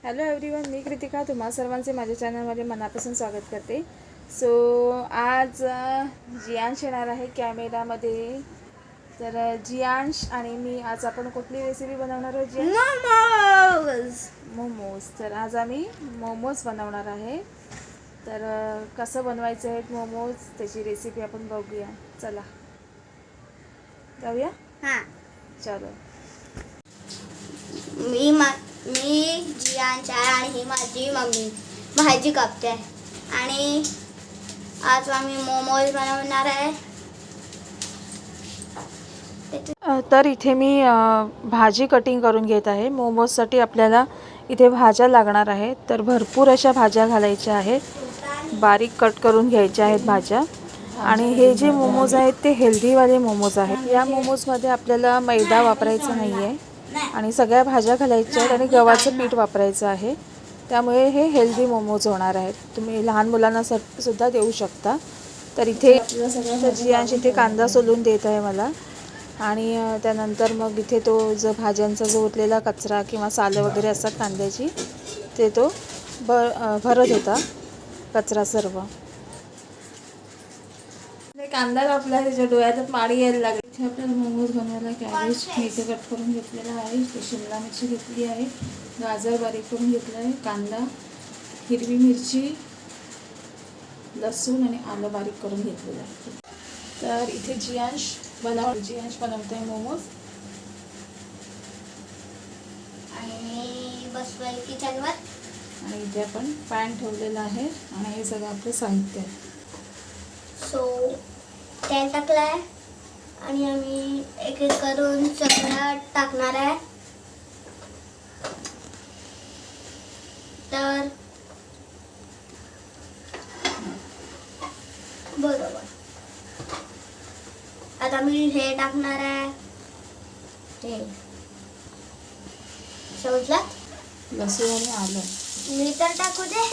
Hello everyone, मी कृतिका तुम्हा सर्वांचे माझ्या चॅनलमध्ये मनापासून स्वागत करते. सो आज जियांश येणार आहे कॅमेरामध्ये. तर जियांश आणि मी आज आपण कुठली रेसिपी बनवणार आहोत? मोमोज. तर आज आम्ही मोमोज बनवणार आहे. तर कसं बनवायचं आहे मोमोज त्याची रेसिपी आपण बघूया. चला जाऊया. हां, चलो. मी जियांची आहे आणि ही माझी मम्मी भाजी कापते आणि आज आम्ही मोमोज बनवणार आहे. तर इथे मी भाजी कटिंग करून घेत आहे. मोमोजसाठी आपल्याला इथे भाज्या लागणार आहेत. तर भरपूर अशा भाज्या घालायच्या आहेत, बारीक कट करून घ्यायच्या आहेत भाज्या. आणि हे जे मोमोज आहेत ते हेल्दीवाले मोमोज आहेत. या मोमोजमध्ये आपल्याला मैदा वापरायचा नाही आहे आणि सगळ्या भाज्या घालायच्या आहेत आणि गव्हाचं पीठ वापरायचं आहे. त्यामुळे हे हेल्दी मोमोज होणार आहेत. तुम्ही लहान मुलांना सुद्धा देऊ शकता. तर इथे जियांश इथे कांदा सोलून देत आहे मला. आणि त्यानंतर मग इथे तो जो भाज्यांचा जो उरलेला कचरा किंवा सालं वगैरे असतात कांद्याची, ते तो भरत होता कचरा सर्व. कांदा कापला, त्याच्या डोळ्यात पाणी यायला लागले. इथे आपल्याला मोमोज बनवायला कॅबेज मी इथे कट करून घेतलेला आहे. शिमला मिरची घेतली आहे, गाजर बारीक करून घेतलं आहे, कांदा, हिरवी मिरची, लसूण आणि आलं बारीक करून घेतलेलं आहे. तर इथे जियांश बनवते मोमोज आणि बसलोय किचनवर. आणि इथे आपण पॅन ठेवलेला आहे आणि हे सगळं आपलं साहित्य आहे. सो तेल टाकलंय आणि आम्ही एक एक करून सगळं टाकणार आहे. तर बरोबर, आता मी हे टाकणार आहे. हे समजलं? लसूण आणि आलं, मी तर टाकू दे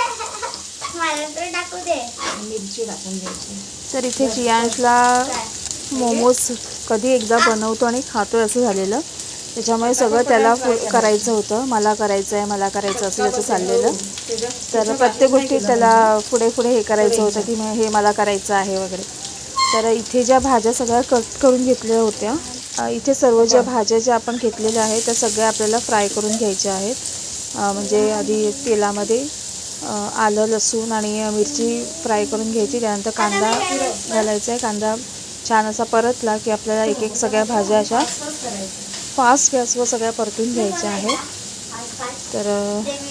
मला तर टाकू दे. मिरची टाकून घ्यायची. तर इथे जियांशला मोमोज कधी एकदा बनवतो आणि खातो असं झालेलं. त्याच्यामुळे सगळं त्याला करायचं होतं. मला करायचं असं त्याचं चाललेलं. तर प्रत्येक गोष्टी त्याला पुढे हे करायचं होतं की हे मला करायचं आहे वगैरे. तर इथे ज्या भाज्या सगळ्या कट करून घेतल्या होत्या, इथे सर्व ज्या भाज्या ज्या आपण घेतलेल्या आहेत त्या सगळ्या आपल्याला फ्राय करून घ्यायच्या आहेत. म्हणजे आधी तेलामध्ये आलं, लसूण आणि मिरची फ्राय करून घ्यायची. त्यानंतर कांदा घालायचा आहे. कांदा छान असा परतला की आपल्याला एक एक सगळ्या भाज्या अशा फास्ट गॅसवर सगळ्या परतून घ्यायच्या आहेत. तर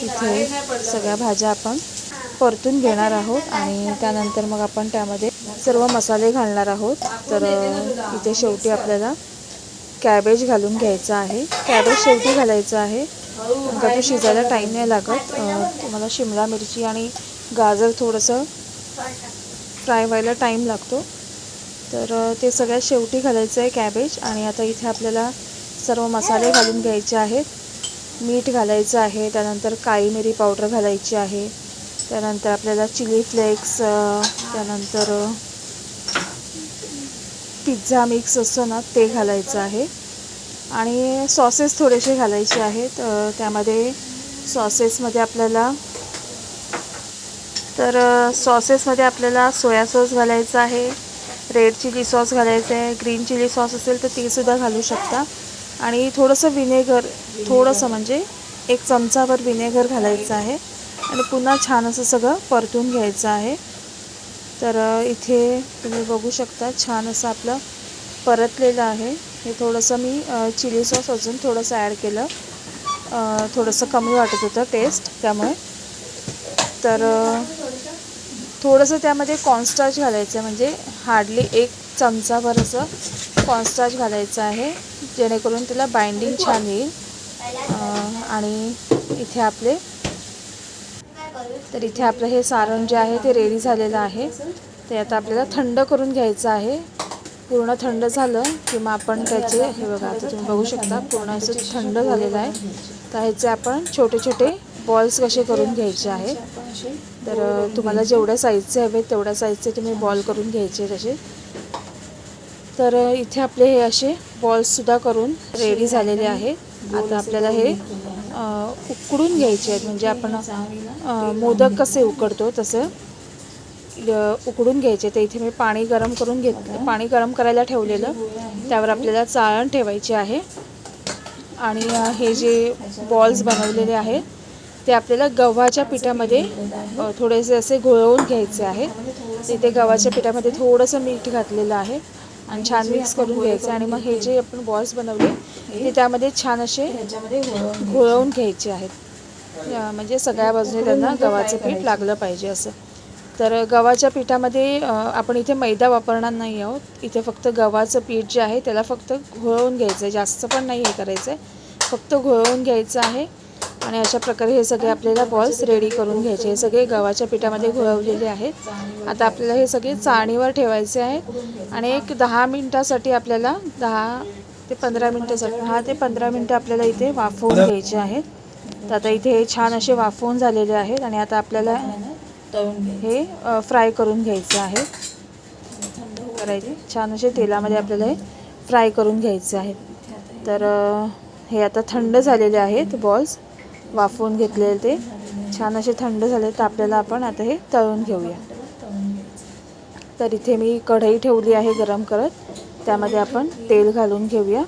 इथे सगळ्या भाज्या आपण परतून घेणार आहोत आणि त्यानंतर मग आपण त्यामध्ये सर्व मसाले घालणार आहोत. तर इथे शेवटी आपल्याला कॅबेज घालून घ्यायचं आहे. कॅबेज शेवटी घालायचं आहे, का तो शिजायला टाईम नाही लागत. तुम्हाला शिमला मिरची आणि गाजर थोडंसं फ्राय व्हायला टाईम लागतो. तर ते सगळ्यात शेवटी घालायचं आहे कॅबेज. आणि आता इथे आपल्याला सर्व मसाले घालून घ्यायचे आहेत. मीठ घालायचं आहे, त्यानंतर काळी मिरी पावडर घालायची आहे, त्यानंतर आपल्याला चिली फ्लेक्स, त्यानंतर पिझ्झा मिक्स असतं ना ते घालायचं आहे. आणि सॉसेस थोडेसे घालायचे आहेत. त्यामध्ये सॉसेसमध्ये आपल्याला सोया सॉस घालायचा आहे, रेड चिली सॉस घालायचं आहे, ग्रीन चिली सॉस असेल तर ते सुद्धा घालू शकता. आणि थोडंसं विनेगर, थोडंसं म्हणजे 1 चमचाभर विनेगर घालायचं आहे आणि पुन्हा छान असं सगळं परतून घ्यायचं आहे. तर इथे तुम्ही बघू शकता छान असं आपलं परतलेलं आहे. हे थोडंसं मी चिली सॉस अजून थोडंसं ॲड केलं, थोडंसं कमी वाटत होतं टेस्ट त्यामुळे. तर थोडंसं त्यामध्ये कॉर्नस्टार्च घालायचं आहे, म्हणजे हार्डली 1 चमचाभर असं कॉर्नस्टार्च घालायचं आहे, जेणेकरून त्याला बाइंडिंग छान येईल. आणि इथे आपलं हे सारण जे आहे ते रेडी झालेलं आहे. ते आता आपल्याला थंड करून घ्यायचं आहे. पूर्ण थंड झालं की मग आपण त्याचे, हे बघा आता तुम्ही बघू शकता पूर्ण असं थंड झालेलं आहे. तर ह्याचे आपण छोटे छोटे बॉल्स कसे करून घ्यायचे आहेत. तर तुम्हाला जेवढ्या साईजचे हवे तेवढ्या साईजचे तुम्ही बॉल करून घ्यायचे तसे. तर इथे आपले हे असे बॉल्ससुद्धा करून रेडी झालेले आहेत. आता आपल्याला हे उकडून घ्यायचे आहेत. म्हणजे आपण मोदक कसे उकडतो तसं उकडून घ्यायचे. तर इथे मी पाणी गरम करून घेतलं, पाणी गरम करायला ठेवलेलं, त्यावर आपल्याला चाळण ठेवायची आहे. आणि हे जे बॉल्स बनवलेले आहेत ते आपल्याला गव्हाच्या पिठामध्ये थोडेसे असे घोळवून घ्यायचे आहेत. इथे गव्हाच्या पिठामध्ये थोडंसं मीठ घातलेलं आहे आणि छान मिक्स करून घ्यायचं. आणि मग हे जे आपण बॉल्स बनवले ते त्यामध्ये छान असे घोळवून घ्यायचे आहेत. म्हणजे सगळ्या बाजूने त्यांना गव्हाचं पीठ लागलं पाहिजे असं. तर गव्हाच्या पिठामध्ये आपण इथे मैदा वापरणार नाही आहोत. इथे फक्त गव्हाचं पीठ जे आहे त्याला फक्त घोळवून घ्यायचं आहे, जास्त पण नाही हे करायचं आहे, फक्त घोळवून घ्यायचं आहे. आणि अशा प्रकारे हे सगळे आपल्याला बॉल्स रेडी करून घ्यायचे. हे सगळे गव्हाच्या पिठामध्ये घोळवलेले आहेत. आता आपल्याला हे सगळे चाळणीवर ठेवायचे आहेत आणि एक 10 मिनटासाठी आपल्याला 10 ते 15 मिनटासाठी 10 ते 15 मिनटं आपल्याला इथे वाफवून घ्यायचे आहेत. तर आता इथे छान असे वाफवून झालेले आहेत आणि आता आपल्याला हे फ्राय करून घ्यायचं आहे. छान असे तेलामध्ये आपल्याला हे फ्राय करून घ्यायचे आहेत. तर हे आता थंड झालेले आहेत बॉल्स, वाफवून घेतलेले ते छान असे थंड झाले. तर आपल्याला आपण आता हे तळून घेऊया. तर इथे मी कढई ठेवली आहे गरम करत, त्यामध्ये आपण तेल घालून घेऊया.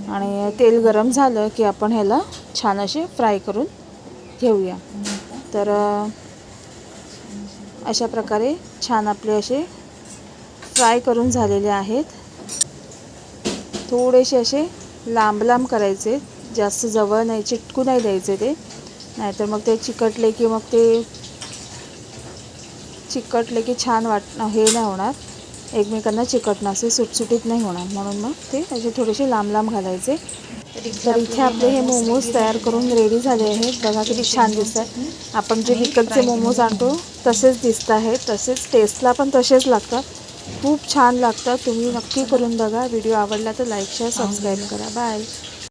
आणि तेल गरम झालं की आपण ह्याला छान असे फ्राय करून घेऊया. तर अशा प्रकारे छान आपले असे फ्राय करून झालेले आहेत. थोडेसे असे लांब लांब करायचे, जास्त जवळ नाही, चिटकू नाही द्यायचे ते, नाहीतर मग ते चिकटले की छान हे नाही होणार, एकमेकांना चिकटणं असे सुटसुटीत नाही होणार. म्हणून मग ते असे थोडेसे लांब लांब घालायचे. तर इथे आपले हे मोमोज तयार करून रेडी झाले आहेत. बघा किती छान दिसत आहे. आपण जे विकतचे मोमोज आणतो तसेच दिसत आहेत, तसेच टेस्टला पण तसेच लागतात, खूप छान लागतात. तुम्ही नक्की करून बघा. व्हिडिओ आवडला तर लाईक शेअर सबस्क्राईब करा. बाय.